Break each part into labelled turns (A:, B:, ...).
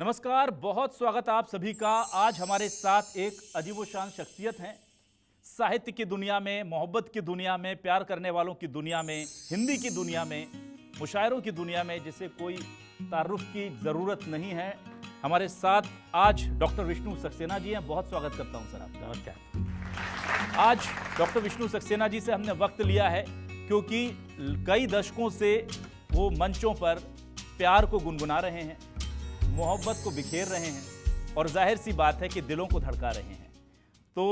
A: नमस्कार, बहुत स्वागत आप सभी का। आज हमारे साथ एक अजीबोशान शख्सियत हैं। साहित्य की दुनिया में, मोहब्बत की दुनिया में, प्यार करने वालों की दुनिया में, हिंदी की दुनिया में, मुशायरों की दुनिया में जिसे कोई तारुफ की ज़रूरत नहीं है। हमारे साथ आज डॉक्टर विष्णु सक्सेना जी हैं। बहुत स्वागत करता हूं सर आपका। नमस्कार। आज डॉक्टर विष्णु सक्सेना जी से हमने वक्त लिया है क्योंकि कई दशकों से वो मंचों पर प्यार को गुनगुना रहे हैं, मोहब्बत को बिखेर रहे हैं और जाहिर सी बात है कि दिलों को धड़का रहे हैं। तो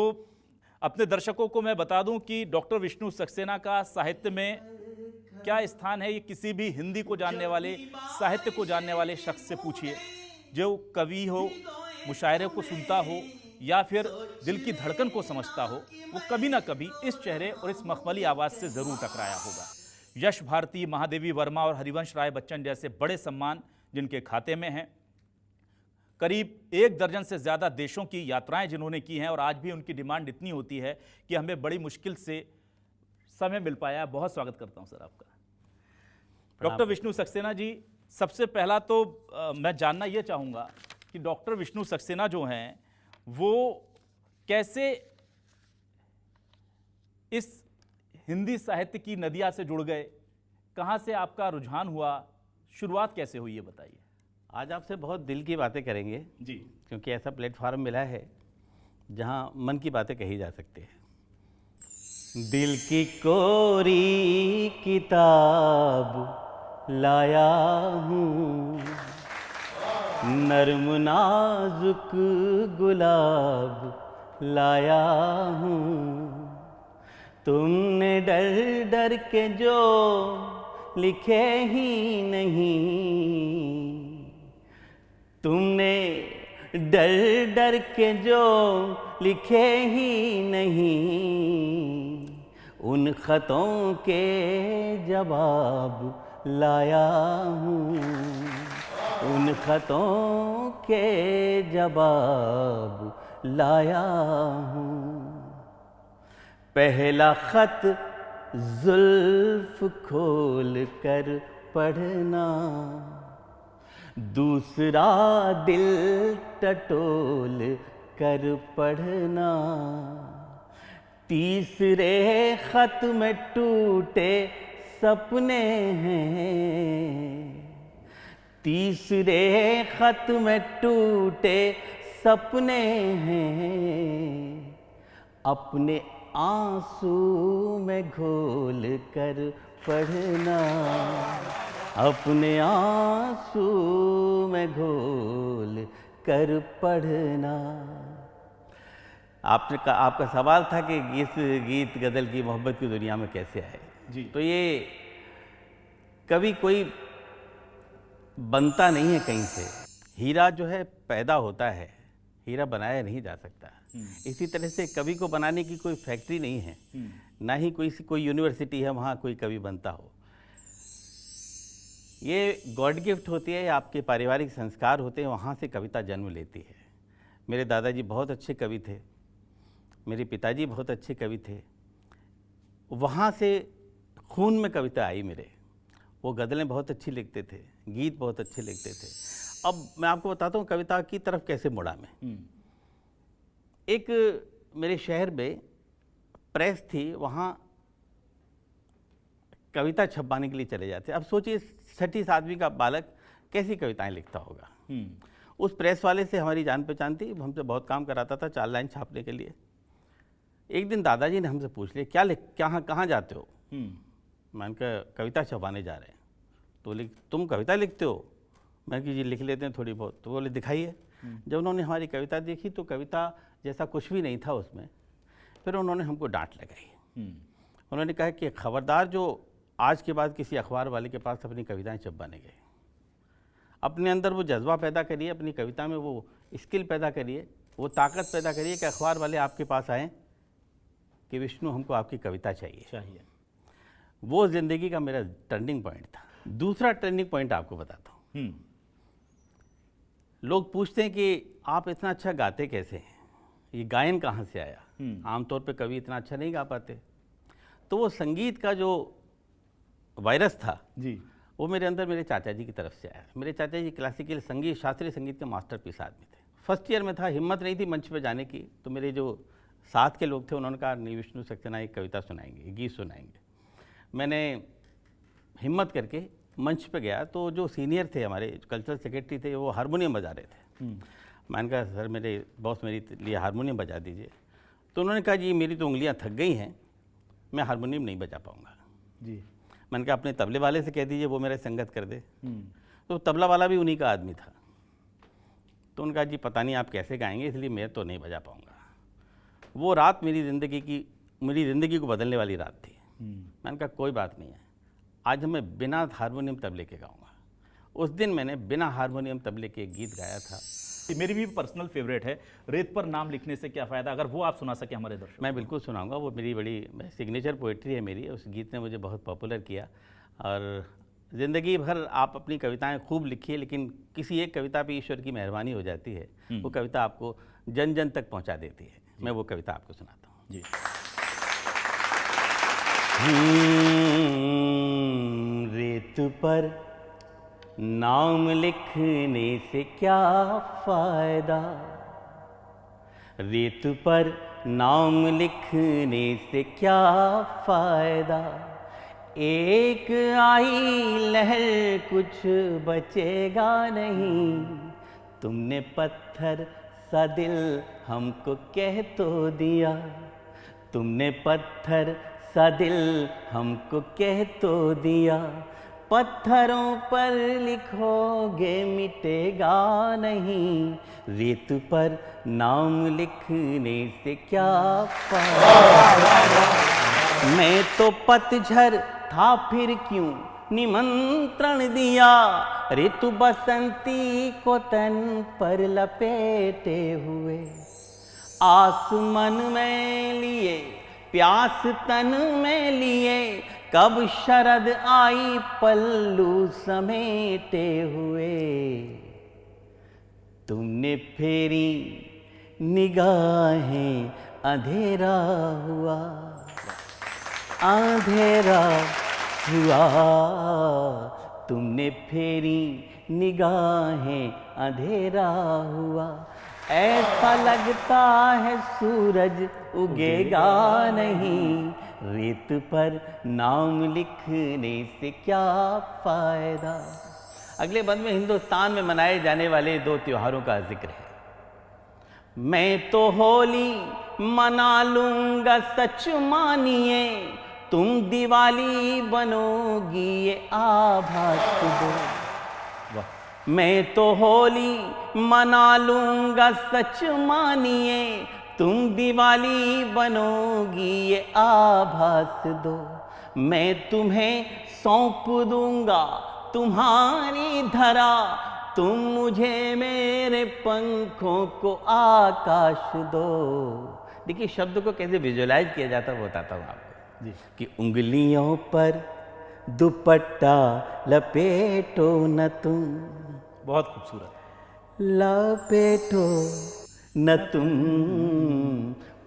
A: अपने दर्शकों को मैं बता दूं कि डॉक्टर विष्णु सक्सेना का साहित्य में क्या स्थान है, ये किसी भी हिंदी को जानने वाले, साहित्य को जानने वाले शख्स से पूछिए। जो कवि हो, मुशायरे को सुनता हो या फिर दिल की धड़कन को समझता हो, वो कभी ना कभी इस चेहरे और इस मखमली आवाज़ से ज़रूर टकराया होगा। यश भारती, महादेवी वर्मा और हरिवंश राय बच्चन जैसे बड़े सम्मान जिनके खाते में हैं। करीब 1 दर्जन से ज़्यादा देशों की यात्राएं जिन्होंने की हैं और आज भी उनकी डिमांड इतनी होती है कि हमें बड़ी मुश्किल से समय मिल पाया है। बहुत स्वागत करता हूं सर आपका। डॉक्टर विष्णु सक्सेना जी, सबसे पहला तो मैं जानना ये चाहूँगा कि डॉक्टर विष्णु सक्सेना जो हैं वो कैसे इस हिंदी साहित्य की नदिया से जुड़ गए, कहाँ से आपका रुझान हुआ, शुरुआत कैसे हुई, ये बताइए।
B: आज आपसे बहुत दिल की बातें करेंगे
A: जी,
B: क्योंकि ऐसा प्लेटफॉर्म मिला है जहां मन की बातें कही जा सकती है। दिल की कोरी किताब लाया हूँ, नर्म नाजुक गुलाब लाया हूँ। तुमने डर डर के जो लिखे ही नहीं, तुमने डर डर के जो लिखे ही नहीं, उन खतों के जवाब लाया हूँ, उन खतों के जवाब लाया हूँ। पहला खत जुल्फ खोल कर पढ़ना, दूसरा दिल टटोल कर पढ़ना, तीसरे खत में टूटे सपने हैं, तीसरे खत में टूटे सपने हैं, अपने आंसू में घोल कर पढ़ना, अपने आंसू में घोल कर पढ़ना। आपका सवाल था कि गीत गज़ल की मोहब्बत की दुनिया में कैसे आए
A: जी।
B: तो ये कभी कोई बनता नहीं है कहीं से। हीरा जो है पैदा होता है, हीरा बनाया नहीं जा सकता। इसी तरह से कवि को बनाने की कोई फैक्ट्री नहीं है, ना ही कोई यूनिवर्सिटी है वहाँ कोई कवि बनता हो। ये गॉड गिफ्ट होती है, आपके पारिवारिक संस्कार होते हैं, वहाँ से कविता जन्म लेती है। मेरे दादाजी बहुत अच्छे कवि थे, मेरे पिताजी बहुत अच्छे कवि थे, वहाँ से खून में कविता आई मेरे। वो गज़लें बहुत अच्छी लिखते थे, गीत बहुत अच्छे लिखते थे। अब मैं आपको बताता हूँ कविता की तरफ कैसे मुड़ा मैं। एक मेरे शहर में प्रेस थी, वहाँ कविता छपवाने के लिए चले जाते। अब सोचिए 6ठी-7वीं का बालक कैसी कविताएं लिखता होगा। उस प्रेस वाले से हमारी जान पहचान थी, हमसे बहुत काम कराता था 4 लाइन छापने के लिए। एक दिन दादाजी ने हमसे पूछ लिया, कहाँ जाते हो? मैंने कहा कविता छपवाने जा रहे हैं। तो बोले तुम कविता लिखते हो? मैं कि जी लिख लेते हैं थोड़ी बहुत। तो बोले दिखाइए। जब उन्होंने हमारी कविता देखी तो कविता जैसा कुछ भी नहीं था उसमें। फिर उन्होंने हमको डांट लगाई। उन्होंने कहा कि खबरदार जो आज के बाद किसी अखबार वाले के पास अपनी कविताएं छपवाने गए, अपने अंदर वो जज्बा पैदा करिए, अपनी कविता में वो स्किल पैदा करिए, वो ताकत पैदा करिए कि अखबार वाले आपके पास आएँ कि विष्णु हमको आपकी कविता चाहिए। वो ज़िंदगी का मेरा टर्निंग पॉइंट था। दूसरा टर्निंग पॉइंट आपको बताता हूँ। लोग पूछते हैं कि आप इतना अच्छा गाते कैसे हैं, ये गायन कहाँ से आया? आमतौर पे कवि इतना अच्छा नहीं गा पाते। तो वो संगीत का जो वायरस था
A: जी,
B: वो मेरे अंदर मेरे चाचा जी की तरफ से आया। मेरे चाचा जी क्लासिकल संगीत, शास्त्रीय संगीत के मास्टरपीस आदमी थे। फर्स्ट ईयर में था, हिम्मत नहीं थी मंच पे जाने की, तो मेरे जो साथ के लोग थे उन्होंने कहा नहीं विष्णु सक्सेना एक कविता सुनाएंगे, गीत सुनाएंगे। मैंने हिम्मत करके मंच पे गया, तो जो सीनियर थे हमारे कल्चरल सेक्रेटरी थे, वो हारमोनियम बजा रहे थे। मैंने कहा सर मेरे बॉस मेरे लिए हारमोनियम बजा दीजिए। तो उन्होंने कहा जी मेरी तो उंगलियां थक गई हैं, मैं हारमोनियम नहीं बजा पाऊँगा
A: जी।
B: मैंने कहा अपने तबले वाले से कह दीजिए वो मेरा संगत कर दे। तो तबला वाला भी उन्हीं का आदमी था। तो उनका जी पता नहीं आप कैसे गाएंगे, इसलिए मैं तो नहीं बजा पाऊँगा। वो रात मेरी ज़िंदगी को बदलने वाली रात थी। मैंने कहा कोई बात नहीं है, आज मैं बिना हारमोनियम तबले के गाऊंगा। उस दिन मैंने बिना हारमोनियम तबले के गीत गाया था।
A: मेरी भी पर्सनल फेवरेट है, रेत पर नाम लिखने से क्या फ़ायदा, अगर वो आप सुना सके हमारे दर्शकों।
B: मैं बिल्कुल सुनाऊंगा, वो मेरी बड़ी सिग्नेचर पोइट्री है मेरी। उस गीत ने मुझे बहुत पॉपुलर किया। और ज़िंदगी भर आप अपनी कविताएं खूब लिखिए, लेकिन किसी एक कविता पे ईश्वर की मेहरबानी हो जाती है, वो कविता आपको जन जन तक पहुंचा देती है। मैं वो कविता आपको सुनाता हूँ
A: जी।
B: रेत पर नाम लिखने से क्या फायदा, रेत पर नाम लिखने से क्या फायदा, एक आई लहर कुछ बचेगा नहीं, तुमने पत्थर सा दिल हमको कह तो दिया, तुमने पत्थर सा दिल हमको कह तो दिया, पत्थरों पर लिखोगे मिटेगा नहीं, रेत पर नाम लिखने से क्या फायदा। मैं तो पतझड़ था फिर क्यों निमंत्रण दिया, ऋतु बसंती को तन पर लपेटे हुए, आसमान में लिए प्यास तन में लिए, कब शरद आई पल्लू समेटे हुए, तुमने फेरी निगाहें अंधेरा हुआ, अंधेरा हुआ, तुमने फेरी निगाहें अंधेरा हुआ, ऐसा लगता है सूरज उगेगा नहीं, रेत पर नाम लिखने से क्या फायदा। अगले बंद में हिंदुस्तान में मनाए जाने वाले 2 त्योहारों का जिक्र है। मैं तो होली मना लूंगा सच मानिए, तुम दिवाली बनोगी ये आभास दो, मैं तो होली मना लूंगा सच मानिए, तुम दिवाली बनोगी ये आभास दो, मैं तुम्हें सौंप दूंगा तुम्हारी धरा, तुम मुझे मेरे पंखों को आकाश दो। देखिए शब्द को कैसे विजुअलाइज किया जाता है वो बताता हूँ आपको जी। कि उंगलियों पर दुपट्टा लपेटो न तुम,
A: बहुत खूबसूरत,
B: लपेटो न तुम,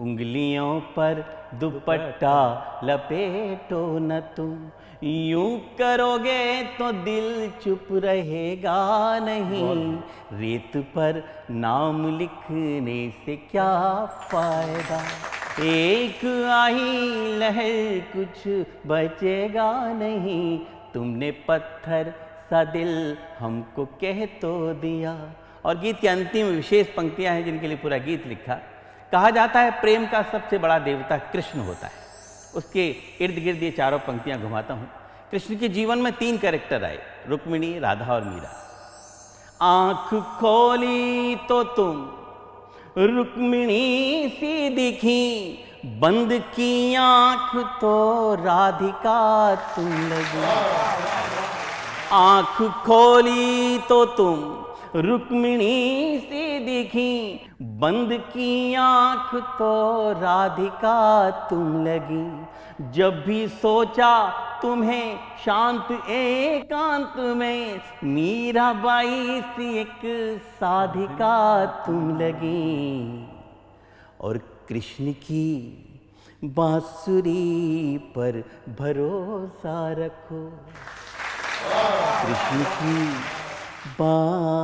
B: उंगलियों पर दुपट्टा लपेटो न तुम, यूं करोगे तो दिल चुप रहेगा नहीं, रेत पर नाम लिखने से क्या फायदा, एक आई लहर कुछ बचेगा नहीं, तुमने पत्थर सा दिल हमको कह तो दिया। और गीत की अंतिम विशेष पंक्तियां हैं जिनके लिए पूरा गीत लिखा। कहा जाता है प्रेम का सबसे बड़ा देवता कृष्ण होता है। उसके इर्द गिर्द ये चारों पंक्तियां घुमाता हूं। कृष्ण के जीवन में 3 कैरेक्टर आए, रुक्मिणी, राधा और मीरा। आंख खोली तो तुम रुक्मिणी सी दिखी, बंद की आंख तो राधिका तुम लगी, आंख खोली तो तुम रुक्मिणी सी दिखी, बंद की आंख तो राधिका तुम लगी, जब भी सोचा तुम्हें शांत एकांत में, मीराबाई सी एक साधिका तुम लगी, और कृष्ण की बांसुरी पर भरोसा रखो। कृष्ण की बांसुरी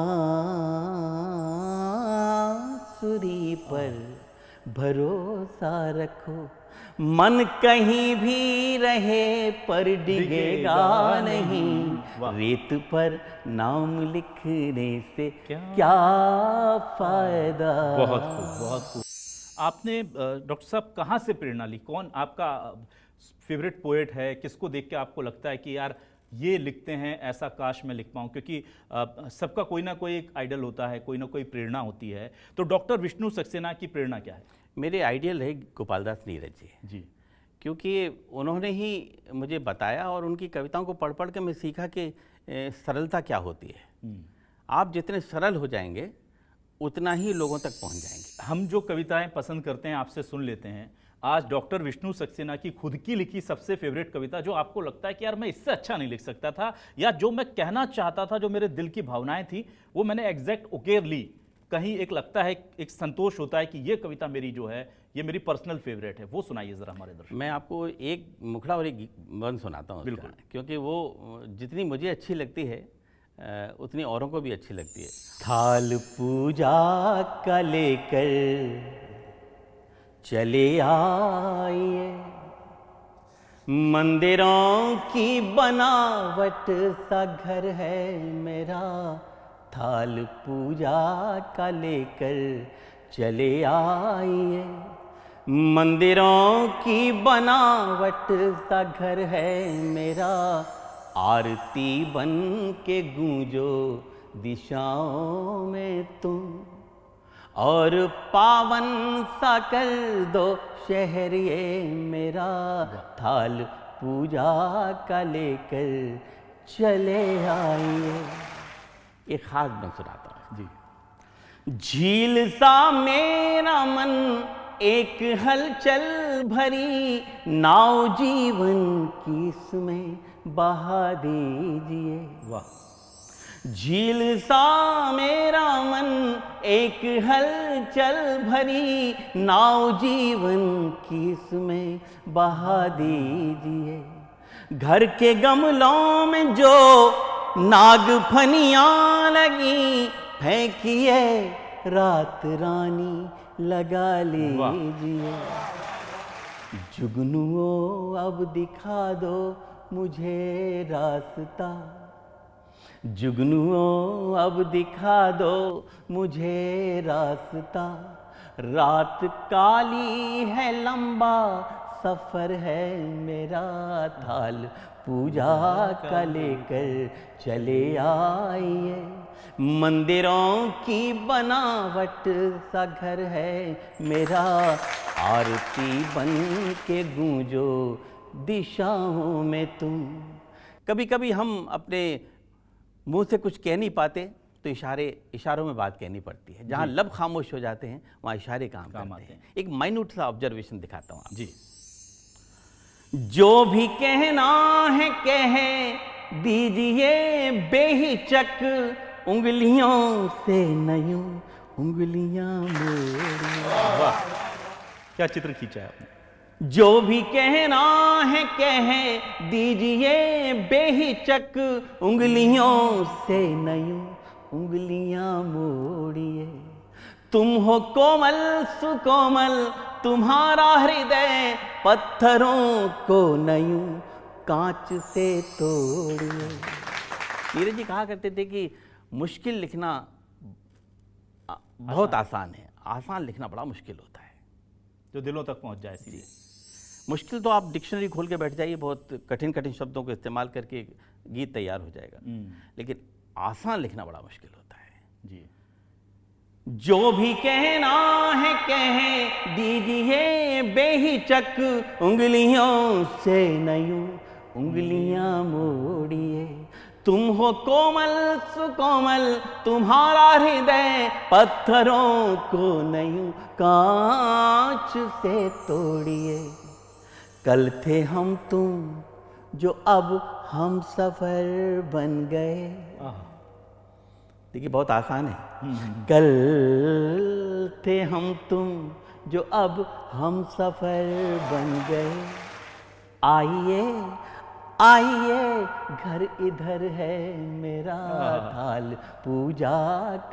B: पर भरोसा रखो, मन कहीं भी रहे पर डिगेगा नहीं, रेत पर नाम लिखने से क्या फायदा।
A: बहुत खूब, बहुत खूब। आपने डॉक्टर साहब कहाँ से प्रेरणा ली? कौन आपका फेवरेट पोएट है? किसको देख के आपको लगता है कि यार ये लिखते हैं, ऐसा काश मैं लिख पाऊँ? क्योंकि सबका कोई ना कोई एक आइडल होता है, कोई ना कोई प्रेरणा होती है। तो डॉक्टर विष्णु सक्सेना की प्रेरणा क्या है?
B: मेरे आइडियल है गोपालदास नीरज जी, क्योंकि उन्होंने ही मुझे बताया और उनकी कविताओं को पढ़ पढ़ के मैं सीखा कि सरलता क्या होती है। आप जितने सरल हो जाएंगे उतना ही लोगों तक पहुंच जाएंगे।
A: हम जो कविताएं पसंद करते हैं आपसे सुन लेते हैं। आज डॉक्टर विष्णु सक्सेना की खुद की लिखी सबसे फेवरेट कविता जो आपको लगता है कि यार मैं इससे अच्छा नहीं लिख सकता था, या जो मैं कहना चाहता था, जो मेरे दिल की भावनाएं थी, वो मैंने एग्जैक्ट उकेर ली, कहीं एक लगता है, एक संतोष होता है कि ये कविता मेरी जो है ये मेरी पर्सनल फेवरेट है, वो सुनाइए जरा हमारे दर्शक।
B: मैं आपको एक मुखड़ा और एक वन सुनाता हूँ।
A: बिल्कुल।
B: क्योंकि वो जितनी मुझे अच्छी लगती है उतनी औरों को भी अच्छी लगती है। थाल पूजा का लेकर चले आइए, मंदिरों की बनावट सा घर है मेरा, थाल पूजा का लेकर चले आइए, मंदिरों की बनावट सा घर है मेरा, आरती बन के गूंजो दिशाओं में तुम, और पावन सा कर दो शहर ये मेरा, थाल पूजा का लेकर चले आइए। एक खास मैं सुनाता हूँ जी। झील सा मेरा मन एक हलचल भरी नाव जीवन की इसमें बहा दीजिए।
A: वाह।
B: झील सा मेरा मन एक हलचल भरी नाव जीवन की इसमें बहा दीजिए, घर के गमलों में जो नाग फनियाँ लगी फेंकिए रात रानी लगा लीजिए, जुगनुओं अब दिखा दो मुझे रास्ता, जुगनुओं अब दिखा दो मुझे रास्ता, रात काली है लंबा सफर है मेरा, थाल पूजा का लेकर चले आइए, मंदिरों की बनावट सा घर है मेरा, आरती बन के गूंजो दिशाओं में तुम। कभी कभी हम अपने मुंह से कुछ कह नहीं पाते तो इशारों में बात कहनी पड़ती है। जहाँ लब खामोश हो जाते हैं वहाँ इशारे काम करते हैं। एक माइन्यूट सा ऑब्जर्वेशन दिखाता हूँ आप जी। जो भी कहना है कह दीजिए बेहिचक, उंगलियों से नयूं उंगलियां मोड़िए।
A: वाह, क्या चित्र खींचा है आपने।
B: जो भी कहना है कह दीजिए बेहिचक, उंगलियों से नयूं उंगलियां मोड़िए, तुम हो कोमल सुकोमल तुम्हारा हृदय, पत्थरों को नयूं कांच से तोड़िए। नीरज जी कहा करते थे कि मुश्किल लिखना बहुत आसान है, आसान लिखना बड़ा मुश्किल होता है,
A: जो दिलों तक पहुंच जाए सीधे।
B: मुश्किल तो आप डिक्शनरी खोल के बैठ जाइए, बहुत कठिन कठिन शब्दों को इस्तेमाल करके गीत तैयार हो जाएगा, लेकिन आसान लिखना बड़ा मुश्किल होता है
A: जी।
B: जो भी कहना है कह दीजिए बेहिचक, उंगलियों से नयूं उंगलियां मोड़िए, तुम हो कोमल सुकोमल तुम्हारा हृदय, पत्थरों को नयूं कांच से तोड़िए, कल थे हम तुम जो अब हम सफर बन गए। देखिए बहुत आसान है। कल थे हम तुम जो अब हम सफर बन गए, आइए आइए घर इधर है मेरा, थाल पूजा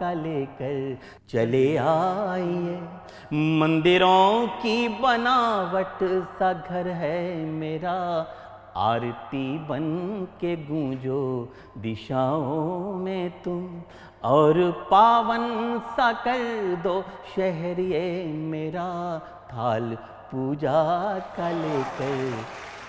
B: का लेकर चले आइए। मंदिरों की बनावट सा घर है मेरा, आरती बन के गूंजो दिशाओं में तुम, और पावन सा कर दो शहर ये मेरा, थाल पूजा का लेकर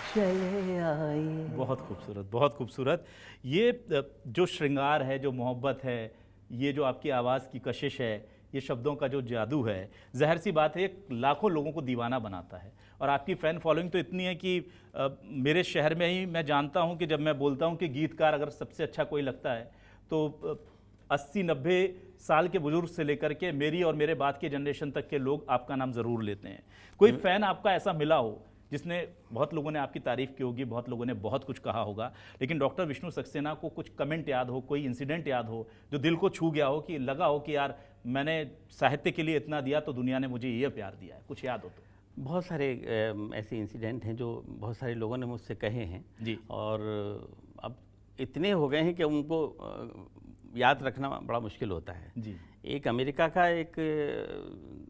B: चले आइए।
A: बहुत खूबसूरत, बहुत खूबसूरत। ये जो श्रृंगार है, जो मोहब्बत है, ये जो आपकी आवाज़ की कशिश है, ये शब्दों का जो जादू है, ज़ाहिर सी बात है ये लाखों लोगों को दीवाना बनाता है। और आपकी फ़ैन फॉलोइंग तो इतनी है कि मेरे शहर में ही मैं जानता हूँ कि जब मैं बोलता हूँ कि गीतकार अगर सबसे अच्छा कोई लगता है तो 80-90 साल के बुजुर्ग से लेकर के मेरी और मेरे बाद के जनरेशन तक के लोग आपका नाम ज़रूर लेते हैं। कोई फ़ैन आपका ऐसा मिला हो जिसने, बहुत लोगों ने आपकी तारीफ़ की होगी, बहुत लोगों ने बहुत कुछ कहा होगा, लेकिन डॉक्टर विष्णु सक्सेना को कुछ कमेंट याद हो, कोई इंसिडेंट याद हो जो दिल को छू गया हो, कि लगा हो कि यार मैंने साहित्य के लिए इतना दिया तो दुनिया ने मुझे ये प्यार दिया है, कुछ याद हो तो?
B: बहुत सारे ऐसे इंसिडेंट हैं जो बहुत सारे लोगों ने मुझसे कहे हैं
A: जी।
B: और अब इतने हो गए हैं कि उनको याद रखना बड़ा मुश्किल होता है
A: जी।
B: एक अमेरिका का एक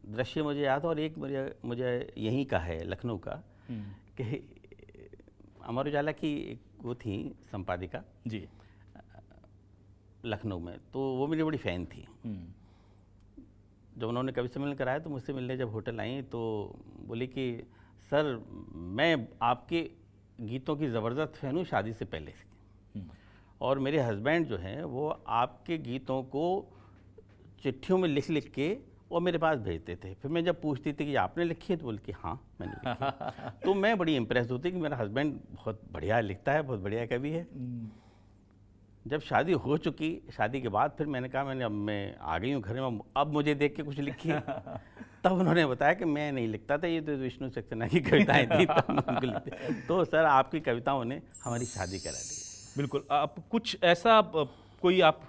B: दृश्य मुझे याद है और एक मुझे यहीं का है, लखनऊ का, कि अमर उजाला की एक वो थी संपादिका
A: जी
B: लखनऊ में, तो वो मेरी बड़ी फ़ैन थी। जब उन्होंने कवि सम्मेलन कराया तो मुझसे मिलने जब होटल आई तो बोली कि सर मैं आपके गीतों की ज़बरदस्त फ़ैन हूँ शादी से पहले से, और मेरे हस्बैंड जो हैं वो आपके गीतों को चिट्ठियों में लिख लिख के और मेरे पास भेजते थे। फिर मैं जब पूछती थी कि आपने लिखी है तो बोल के हाँ मैंने लिखी है। तो मैं बड़ी इम्प्रेस होती कि मेरा हस्बैंड बहुत बढ़िया लिखता है, बहुत बढ़िया कवि है। जब शादी हो चुकी, शादी के बाद फिर मैंने कहा अब मैं आ गई हूँ घर में, अब मुझे देख के कुछ लिखिए। तब उन्होंने बताया कि मैं नहीं लिखता था, ये तो विष्णु सक्सेना की कविताएं थी तब मैं उनको लिखते। तो सर आपकी कविताओं ने हमारी शादी करा दी।
A: बिल्कुल। आप कुछ ऐसा कोई आप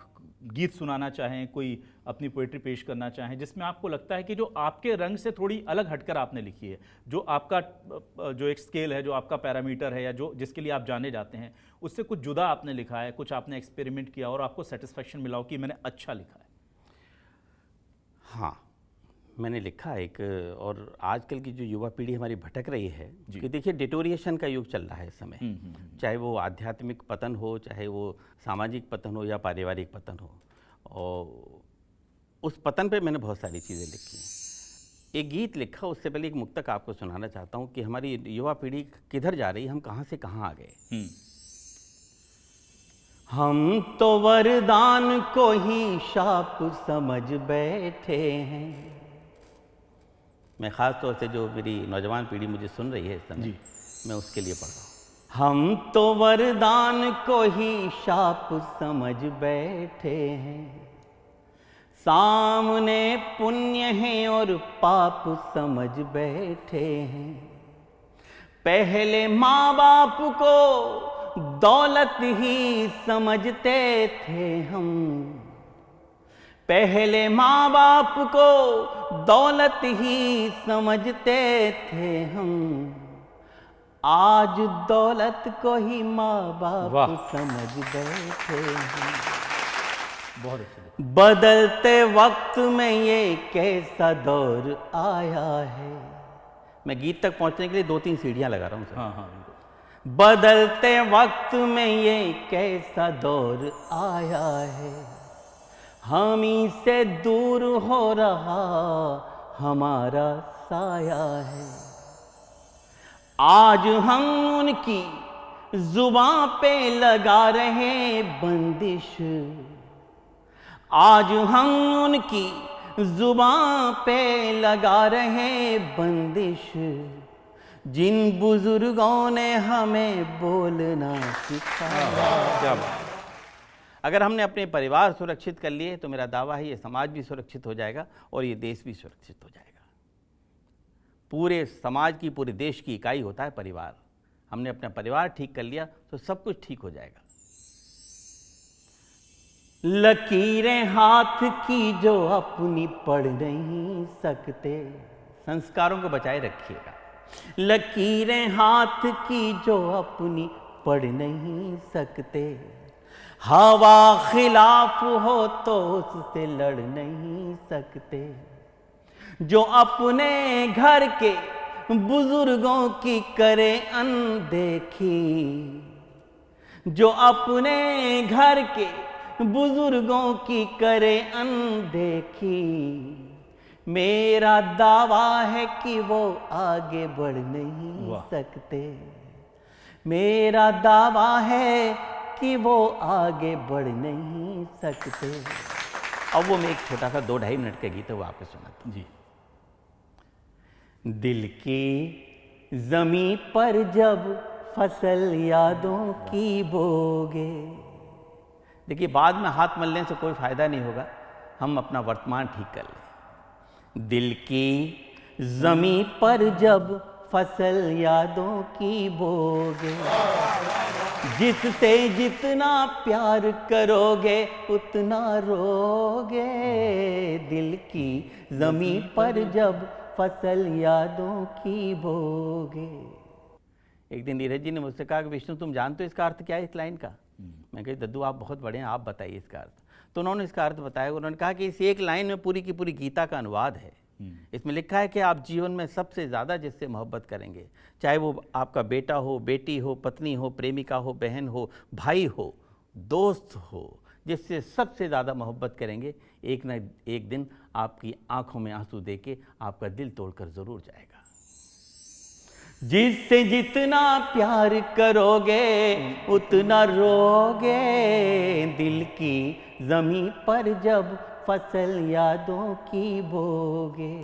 A: गीत सुनाना चाहें, कोई अपनी पोइट्री पेश करना चाहें जिसमें आपको लगता है कि जो आपके रंग से थोड़ी अलग हटकर आपने लिखी है, जो आपका जो एक स्केल है, जो आपका पैरामीटर है, या जो जिसके लिए आप जाने जाते हैं, उससे कुछ जुदा आपने लिखा है, कुछ आपने एक्सपेरिमेंट किया और आपको सेटिस्फैक्शन मिला हो कि मैंने अच्छा लिखा है?
B: हाँ, मैंने लिखा एक, और आजकल की जो युवा पीढ़ी हमारी भटक रही है कि देखिए डिटोरिएशन का युग चल रहा है इस समय, चाहे वो आध्यात्मिक पतन हो, चाहे वो सामाजिक पतन हो या पारिवारिक पतन हो, और उस पतन पे मैंने बहुत सारी चीज़ें लिखी हैं। एक गीत लिखा, उससे पहले एक मुक्तक आपको सुनाना चाहता हूँ कि हमारी युवा पीढ़ी किधर जा रही है, हम कहाँ से कहाँ आ गए। हम तो वरदान को ही शाप समझ बैठे हैं। मैं ख़ास तौर से जो मेरी नौजवान पीढ़ी मुझे सुन रही है इस समय, मैं उसके लिए पढ़ रहा हूँ। हम तो वरदान को ही शाप समझ बैठे हैं, सामने पुण्य है और पाप समझ बैठे हैं। पहले माँ बाप को दौलत ही समझते थे हम, पहले माँ बाप को दौलत ही समझते थे हम, आज दौलत को ही माँ बाप समझ बैठे हैं।
A: बहुत अच्छा।
B: बदलते वक्त में ये कैसा दौर आया है। मैं गीत तक पहुंचने के लिए 2-3 सीढ़ियां लगा रहा हूं सर।
A: हाँ।
B: बदलते वक्त में ये कैसा दौर आया है, हम ही से दूर हो रहा हमारा साया है। आज हम उनकी जुबां पे लगा रहे बंदिश, आज हम उनकी जुबां पे लगा रहे बंदिश, जिन बुजुर्गों ने हमें बोलना सिखाया।
A: क्या बात।
B: अगर हमने अपने परिवार सुरक्षित कर लिए तो मेरा दावा है ये समाज भी सुरक्षित हो जाएगा और ये देश भी सुरक्षित हो जाएगा। पूरे समाज की, पूरे देश की इकाई होता है परिवार। हमने अपना परिवार ठीक कर लिया तो सब कुछ ठीक हो जाएगा। लकीरें हाथ की जो अपनी पढ़ नहीं सकते, संस्कारों को बचाए रखिएगा। लकीरें हाथ की जो अपनी पढ़ नहीं सकते, हवा खिलाफ हो तो उससे लड़ नहीं सकते। जो अपने घर के बुजुर्गों की करे अनदेखी, जो अपने घर के बुजुर्गों की करे अनदेखी, मेरा दावा है कि वो आगे बढ़ नहीं सकते। मेरा दावा है कि वो आगे बढ़ नहीं सकते। अब वो मैं एक छोटा सा 2-2.5 मिनट का गीत है, वो आपको सुनाता हूं
A: जी।
B: दिल की जमी पर जब फसल यादों की बोगे। देखिए, बाद में हाथ मलने से कोई फायदा नहीं होगा, हम अपना वर्तमान ठीक कर लें। दिल की जमी पर जब फसल यादों की बोगे, जिससे जितना प्यार करोगे उतना रोगे। दिल की जमी पर जब फसल यादों की बोगे। एक दिन नीरज जी ने मुझसे कहा कि विष्णु, तुम जानते हो इसका अर्थ क्या है इस लाइन का? मैं कही, दद्दू आप बहुत बड़े हैं, आप बताइए इसका अर्थ। तो उन्होंने इसका अर्थ बताया। उन्होंने कहा कि इस एक लाइन में पूरी की पूरी गीता का अनुवाद है। इसमें लिखा है कि आप जीवन में सबसे ज़्यादा जिससे मोहब्बत करेंगे, चाहे वो आपका बेटा हो, बेटी हो, पत्नी हो, प्रेमिका हो, बहन हो, भाई हो, दोस्त हो, जिससे सबसे ज़्यादा मोहब्बत करेंगे, एक न एक दिन आपकी आंखों में आंसू देके आपका दिल तोड़कर ज़रूर जाएगा। जिससे जितना प्यार करोगे उतना रोगे। दिल की ज़मीं पर जब फसल यादों की बोगे।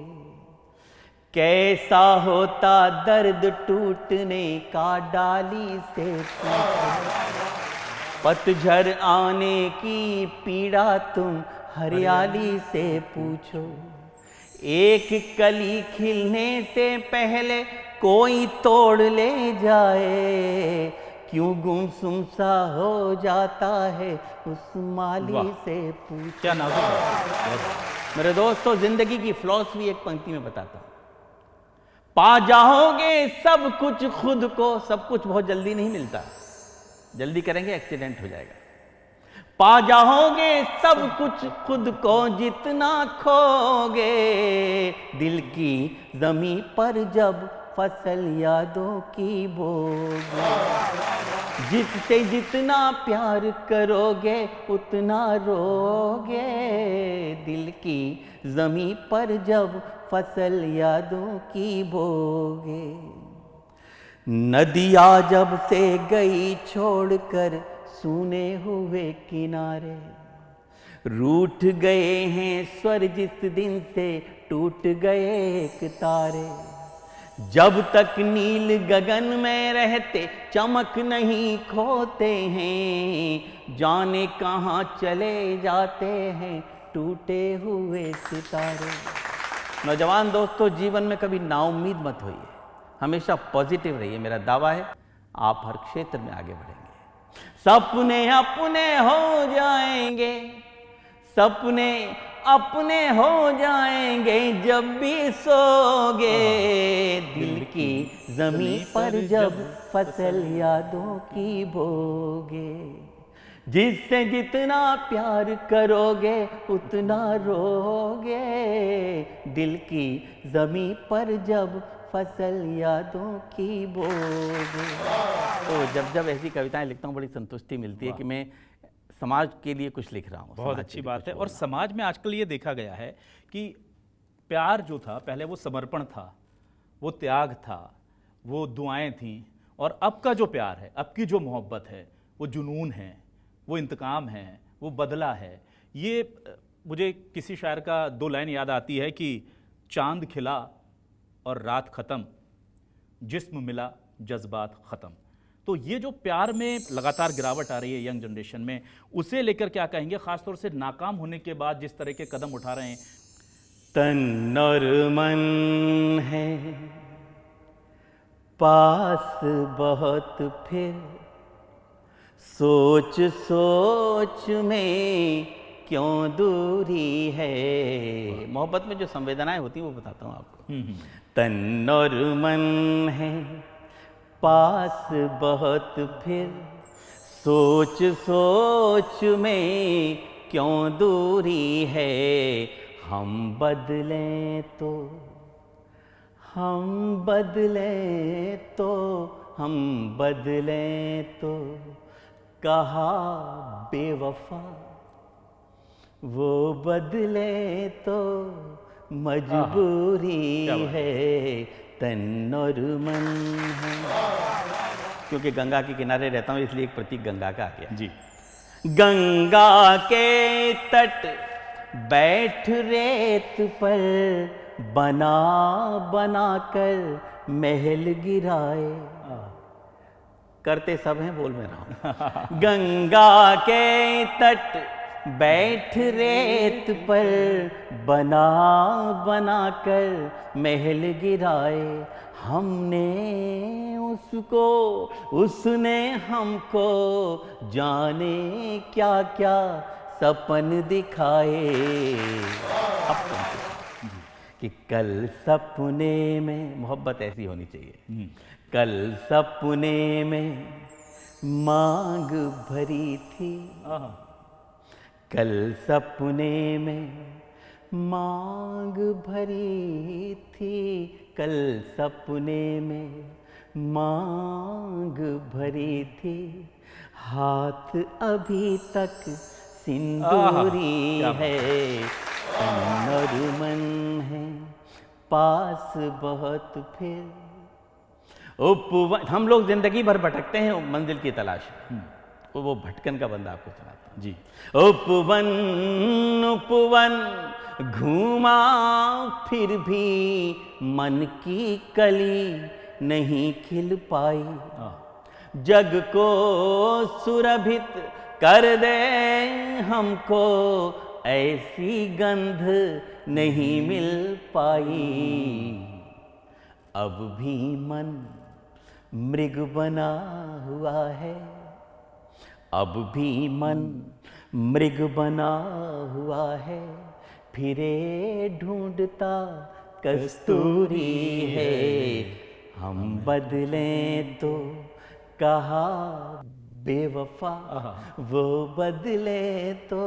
B: कैसा होता दर्द टूटने का डाली से पतझड़ आने की पीड़ा तुम हरियाली से पूछो। एक कली खिलने से पहले कोई तोड़ ले जाए, क्यों गुमसुम सा हो जाता है उस माली से पूछो।
A: क्या नाजुक है।
B: मेरे दोस्तों, जिंदगी की फिलॉसफी एक पंक्ति में बताता हूं। पा जाओगे सब कुछ खुद को। सब कुछ बहुत जल्दी नहीं मिलता, जल्दी करेंगे एक्सीडेंट हो जाएगा। पा जाओगे सब कुछ खुद को जितना खोगे। दिल की जमीं पर जब फसल यादों की बोगे। जिससे जितना प्यार करोगे उतना रोगे। दिल की जमीं पर जब फसल यादों की बोगे। नदिया जब से गई छोड़कर सूने हुए किनारे, रूठ गए हैं स्वर जिस दिन से टूट गए एक तारे। जब तक नील गगन में रहते चमक नहीं खोते हैं, जाने कहाँ चले जाते हैं टूटे हुए सितारे। नौजवान दोस्तों, जीवन में कभी नाउम्मीद मत होइए, हमेशा पॉजिटिव रहिए। मेरा दावा है आप हर क्षेत्र में आगे बढ़ेंगे। सपने अपने हो जाएंगे, सपने अपने हो जाएंगे जब भी सोगे। दिल की जमीं पर जब फसल यादों की बोगे। जिससे जितना प्यार करोगे उतना रोगे। दिल की जमीं पर जब फसल यादों की बोगे। तो जब जब ऐसी कविताएं लिखता हूँ बड़ी संतुष्टि मिलती है कि मैं समाज के लिए कुछ लिख रहा हूँ।
A: बहुत अच्छी बात है। और समाज में आजकल ये देखा गया है कि प्यार जो था पहले, वो समर्पण था, वो त्याग था, वो दुआएं थीं। और अब का जो प्यार है, अब की जो मोहब्बत है, वो जुनून है, वो इंतकाम है, वो बदला है। ये मुझे किसी शायर का 2 लाइन याद आती है कि चांद खिला और रात ख़त्म, जिस्म मिला जज्बात ख़त्म। तो ये जो प्यार में लगातार गिरावट आ रही है यंग जनरेशन में, उसे लेकर क्या कहेंगे, खासतौर से नाकाम होने के बाद जिस तरह के कदम उठा रहे हैं?
B: तन और मन है पास बहुत, फिर सोच सोच में क्यों दूरी है। मोहब्बत में जो संवेदनाएं होती हैं वो बताता हूँ आपको। तन और मन है पास बहुत फिर सोच सोच में क्यों दूरी है, हम बदलें तो हम बदलें तो हम बदलें तो, कहा बेवफा वो बदले तो मजबूरी है, तन और मन है। क्योंकि गंगा के किनारे रहता हूँ इसलिए एक प्रतीक गंगा का आ गया
A: जी।
B: गंगा के तट बैठ रेत पर, बना बना कर महल गिराए। करते सब हैं, बोल में रहा हूं। गंगा के तट बैठ रेत पर, बना बना कर महल गिराए। हमने उसको, उसने हमको, जाने क्या क्या सपन दिखाए। अब कि कल सपने में, मोहब्बत ऐसी होनी चाहिए, कल सपने में मांग भरी थी, कल सपने में मांग भरी थी, कल सपने में मांग भरी थी, हाथ अभी तक सिंदूरी है, तन और मन है पास बहुत फिर उपवन। हम लोग जिंदगी भर भटकते हैं मंजिल की तलाश में, वो भटकन का बंदा आपको सुनाता हूं जी। उपवन उपवन घूमा फिर भी मन की कली नहीं खिल पाई, जग को सुरभित कर दे हमको, ऐसी गंध नहीं मिल पाई। अब भी मन मृग बना हुआ है, अब भी मन मृग बना हुआ है, फिरे ढूंढता कस्तूरी है, हम बदलें तो कहा बेवफा वो बदले तो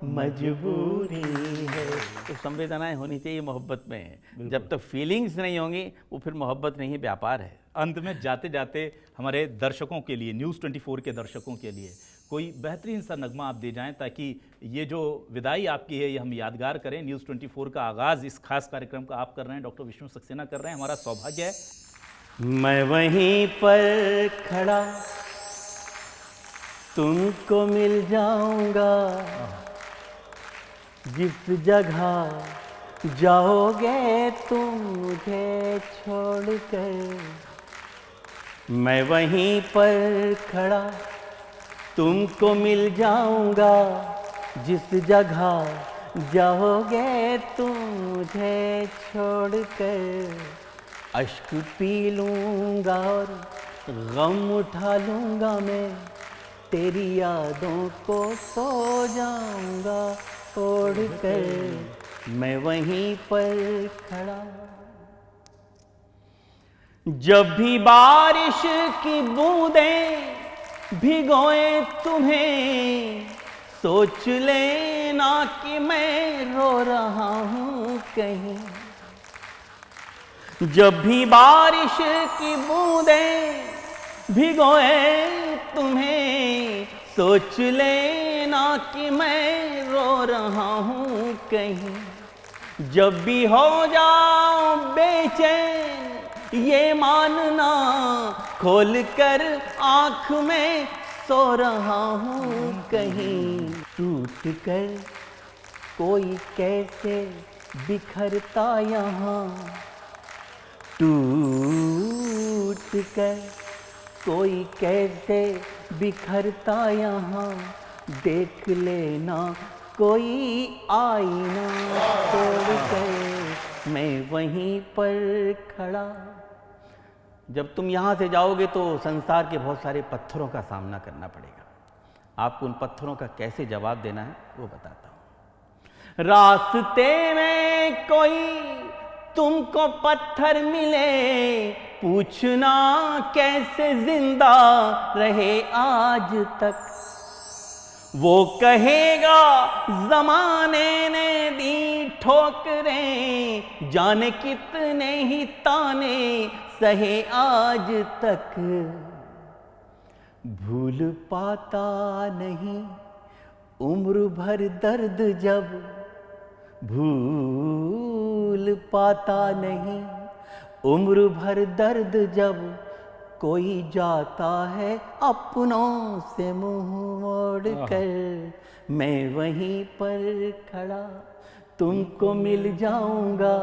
B: मजबूरी है। तो संवेदनाएं होनी चाहिए मोहब्बत में। जब तक फीलिंग्स नहीं होंगी वो फिर मोहब्बत नहीं, व्यापार है।
A: अंत में जाते जाते हमारे दर्शकों के लिए, न्यूज़ 24 के दर्शकों के लिए कोई बेहतरीन सा नगमा आप दे जाएं ताकि ये जो विदाई आपकी है ये हम यादगार करें। न्यूज़ 24 का आगाज़ इस खास कार्यक्रम का आप कर रहे हैं, डॉक्टर विष्णु सक्सेना कर रहे हैं, हमारा सौभाग्य है।
B: मैं वहीं पर खड़ा तुमको मिल जाऊंगा, जिस जगह जाओगे तुम मुझे छोड़कर। मैं वहीं पर खड़ा तुमको मिल जाऊंगा, जिस जगह जाओगे तुम मुझे छोड़कर। अश्क पी लूँगा और गम उठा लूँगा मैं, तेरी यादों को सो जाऊंगा छोड़कर। मैं वहीं पर खड़ा। जब भी बारिश की बूंदें भिगोए तुम्हें, सोच लेना कि मैं रो रहा हूं कहीं। जब भी बारिश की बूंदें भिगोए तुम्हें, सोच लेना कि मैं रो रहा हूं कहीं। जब भी हो जाओ बेचैन ये मानना, खोल कर आँख में सो रहा हूँ कहीं। टूट कर कोई कैसे बिखरता यहाँ, टूट कर कोई कैसे बिखरता यहाँ, देख लेना कोई आईना तोड़ कर। मैं वहीं पर खड़ा। जब तुम यहाँ से जाओगे तो संसार के बहुत सारे पत्थरों का सामना करना पड़ेगा। आपको उन पत्थरों का कैसे जवाब देना है वो बताता हूँ। रास्ते में कोई तुमको पत्थर मिले, पूछना कैसे जिंदा रहे आज तक। वो कहेगा जमाने ने दी ठोकरें, जाने कितने ही ताने सहे आज तक। भूल पाता नहीं उम्र भर दर्द जब, भूल पाता नहीं उम्र भर दर्द जब, कोई जाता है अपनों से मुंह मोड़ कर। मैं वहीं पर खड़ा तुमको मिल जाऊंगा,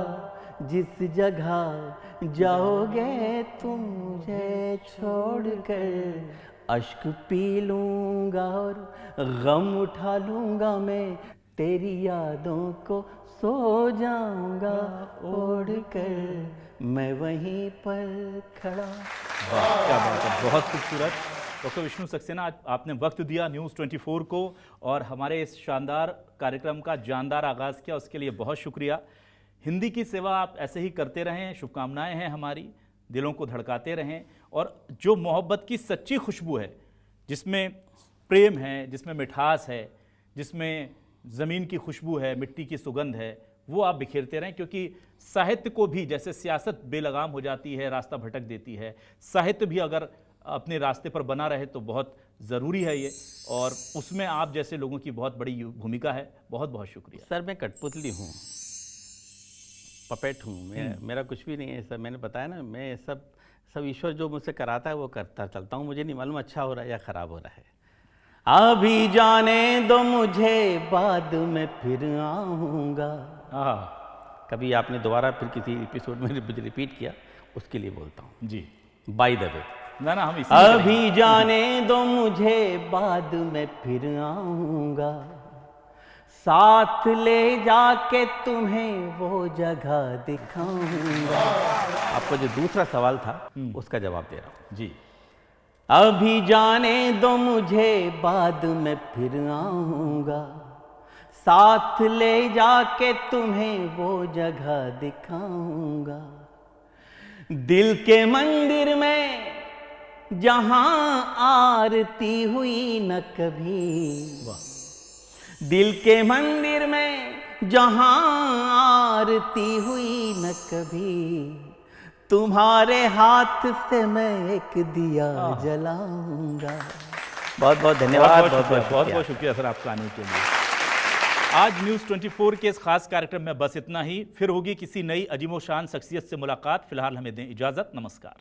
B: जिस जगह जाओगे तुम मुझे छोड़कर। अश्क पी लूंगा और गम उठा लूंगा मैं, तेरी यादों को सो जाऊंगा ओढ़ कर। मैं वहीं पर खड़ा।
A: वाह, क्या बात है, बहुत खूबसूरत। डॉक्टर विष्णु सक्सेना, आज आपने वक्त दिया न्यूज़ 24 को और हमारे इस शानदार कार्यक्रम का जानदार आगाज़ किया, उसके लिए बहुत शुक्रिया। हिंदी की सेवा आप ऐसे ही करते रहें, शुभकामनाएं हैं हमारी, दिलों को धड़काते रहें। और जो मोहब्बत की सच्ची खुशबू है, जिसमें प्रेम है, जिसमें मिठास है, जिसमें ज़मीन की खुशबू है, मिट्टी की सुगंध है, वो आप बिखेरते रहें। क्योंकि साहित्य को भी, जैसे सियासत बेलगाम हो जाती है, रास्ता भटक देती है, साहित्य भी अगर अपने रास्ते पर बना रहे तो बहुत ज़रूरी है ये, और उसमें आप जैसे लोगों की बहुत बड़ी भूमिका है। बहुत बहुत शुक्रिया
B: सर। मैं कठपुतली हूँ, पपेट हूँ, मेरा कुछ भी नहीं है सर। मैंने बताया ना, मैं सब ईश्वर जो मुझसे कराता है वो करता चलता हूँ। मुझे नहीं मालूम अच्छा हो रहा है या ख़राब हो रहा है। अभी जाने दो मुझे, बाद में फिर आऊँगा। कभी आपने दोबारा फिर किसी एपिसोड में मुझे रिपीट किया, उसके लिए बोलता हूँ
A: जी।
B: बाय द वे,
A: ना हम
B: अभी जाने दो मुझे, बाद में फिर आऊँगा। साथ ले जाके तुम्हें वो जगह दिखाऊंगा। आपको जो दूसरा सवाल था उसका जवाब दे रहा हूँ
A: जी।
B: अभी जाने दो मुझे, बाद में फिर आऊंगा। साथ ले जाके तुम्हें वो जगह दिखाऊंगा। दिल के मंदिर में जहां आरती हुई न कभी, दिल के मंदिर में जहां आरती हुई न कभी, तुम्हारे हाथ से मैं एक दिया जलाऊंगा। बहुत बहुत धन्यवाद।
A: बहुत शुक्रिया सर आपका आने के लिए। आज न्यूज़ 24 के इस खास कार्यक्रम में बस इतना ही। फिर होगी किसी नई अजीमोशान शख्सियत से मुलाकात। फिलहाल हमें दें इजाज़त। नमस्कार।